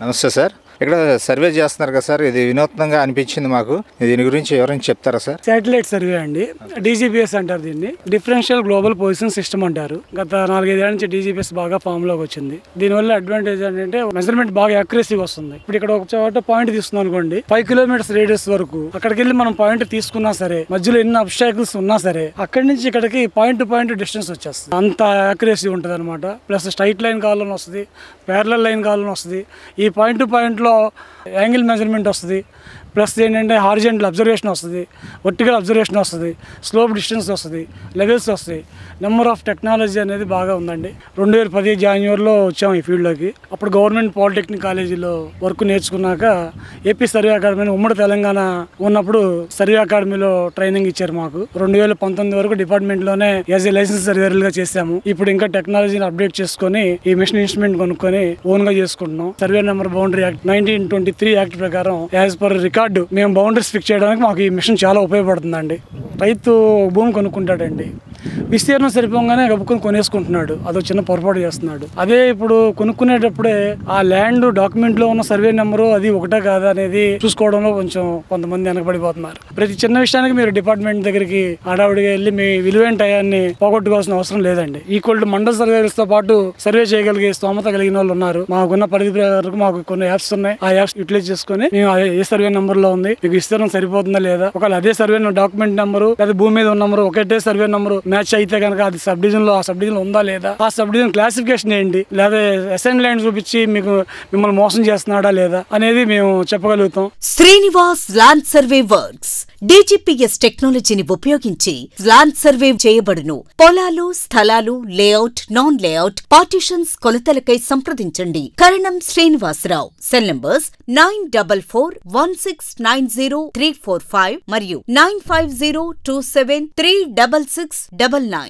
నమస్తే సార్. ఇక్కడ సర్వే చేస్తున్నారు కదా సార్, ఇది వినూత్నంగా అనిపించింది మాకు. దీని గురించి ఎవరైనా చెప్తారా సార్? శాటిలైట్ సర్వే అండి, DGPS అంటారు దీన్ని. డిఫరెన్షియల్ గ్లోబల్ పొజిషన్ సిస్టమ్ అంటారు. గత 4-5 ఏళ్ల నుంచి DGPS బాగా ఫామ్ లోకి వచ్చింది. దీనివల్ల అడ్వాంటేజ్ ఏంటంటే మెజర్మెంట్ బాగా యాక్యురసీగా వస్తుంది. ఇప్పుడు ఇక్కడ ఒక చోట పాయింట్ తీసుకున్నాం అనుకోండి, 5 కిలోమీటర్స్ రేడియస్ వరకు అక్కడికి వెళ్ళి మనం పాయింట్ తీసుకున్నా సరే, మధ్యలో ఎన్ని అబ్స్టాకిల్స్ ఉన్నా సరే, అక్కడి నుంచి ఇక్కడికి పాయింట్ టు పాయింట్ డిస్టెన్స్ వచ్చేస్తుంది. అంత యాక్యురసీ ఉంటుంది అనమాట. ప్లస్ స్ట్రైట్ లైన్ కావాలని వస్తుంది, ప్యారలల్ లైన్ కావాలని వస్తుంది. ఈ point to point angle measurement వస్తుంది. ప్లస్ ఏంటంటే హారిజెంటల్ అబ్జర్వేషన్ వస్తుంది, వర్టికల్ అబ్జర్వేషన్ వస్తుంది, స్లోప్ డిస్టెన్స్ వస్తుంది, లెవెల్స్ వస్తాయి. నెంబర్ ఆఫ్ టెక్నాలజీ అనేది బాగా ఉందండి. 2010 జాన్యువరిలో వచ్చాము ఈ ఫీల్డ్లోకి. అప్పుడు గవర్నమెంట్ పాలిటెక్నిక్ కాలేజీలో వర్క్ నేర్చుకున్నాక ఏపీ సర్వే అకాడమీ ఉమ్మడి తెలంగాణ ఉన్నప్పుడు సర్వే అకాడమీలో ట్రైనింగ్ ఇచ్చారు మాకు. 2019 వరకు డిపార్ట్మెంట్లోనే యాజ్ ఏ లైసెన్స్ సర్వేయర్గా చేశాము. ఇప్పుడు ఇంకా టెక్నాలజీని అప్డేట్ చేసుకుని ఈ మిషన్ ఇన్స్ట్రుమెంట్ కొనుక్కొని ఓన్గా చేసుకుంటున్నాం. Survey number boundary act 1923 act ప్రకారం యాజ్ పర్ రికార్డు మేము బౌండరీస్ ఫిక్స్ చేయడానికి మాకు ఈ మిషన్ చాలా ఉపయోగపడుతుందండి. రైతు భూమి కొనుక్కుంటాడండి, విస్తీర్ణం సరిపోగానే గబుక్కుని కొనేసుకుంటున్నాడు, అదో చిన్న పొరపాటు చేస్తున్నాడు. అదే ఇప్పుడు కొనుక్కునేటప్పుడే ఆ ల్యాండ్ డాక్యుమెంట్ లో ఉన్న సర్వే నెంబరు అది ఒకటే కాదా అనేది చూసుకోవడంలో కొంచెం కొంతమంది వెనకబడిపోతున్నారు. ప్రతి చిన్న విషయానికి మీరు డిపార్ట్మెంట్ దగ్గరికి హడావుడిగా వెళ్ళి మీ విలువైన టయాన్ని పోగొట్టుకోవాల్సిన అవసరం లేదండి. ఈక్వల్ టు మండల సర్వేస్ తో పాటు సర్వే చేయగలిగే స్తోమత కలిగిన వాళ్ళు ఉన్నారు. మాకున్న పరిధి వరకు మాకు కొన్ని యాప్స్ ఉన్నాయి. ఆ యాప్స్ యూటిలైజ్ చేసుకుని మేము ఏ సర్వే నెంబర్ లో ఉంది, మీకు విస్తీర్ణం సరిపోతుందా లేదా, ఒకవేళ అదే సర్వే డాక్యుమెంట్ నెంబరు లేదా భూమి మీద ఉన్న నెంబరు ఒకటే సర్వే నెంబరు మ్యాచ్ అయితే కనుక అది సబ్ డివిజన్ లో ఆ సబ్ డివిజన్ ఉందా లేదా, ఆ సబ్ డివిజన్ క్లాసిఫికేషన్ ఏంటి, లేదా అసైన్ ల్యాండ్ చూపించి మిమ్మల్ని మోసం చేస్తున్నాడా లేదా అనేది మేము చెప్పగలుగుతాం. Srinivas land survey works DGPS టెక్నాలజీని ఉపయోగించి ల్యాండ్ సర్వే చేయబడును. పొలాలు, స్థలాలు, లేఅవుట్, నాన్ లేఅవుట్, పార్టీషన్స్ కొలతలకై సంప్రదించండి. కరణం శ్రీనివాసరావు. సెల్ నంబర్స్ 9441690345 మరియు 9502736699.